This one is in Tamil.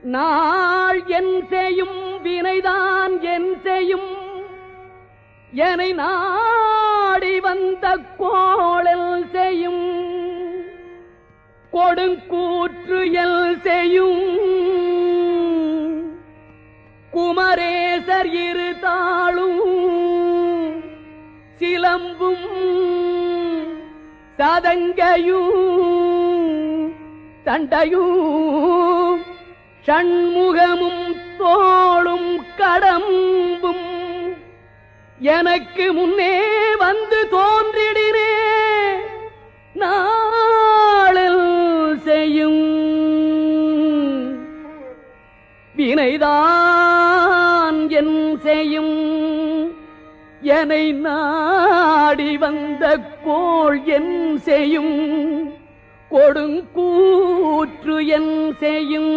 நாள் என் செய்யும் வினைதான் என் செய்யும் என்னை நாடி வந்த கோளல் செய்யும் கொடுங்கூற்று எல் செய்யும் குமரேசர் இரு தாளும் சிலம்பும் சதங்கையும் தண்டையும் ஷண்முகமும் தோளும் கடம்பும் எனக்கு முன்னே வந்து தோன்றிடினே நாளில் செய்யும் வினைதான் என் செய்யும் என்னை நாடி வந்த கோள் என் செய்யும் கொடுங்கூற்று என் செய்யும்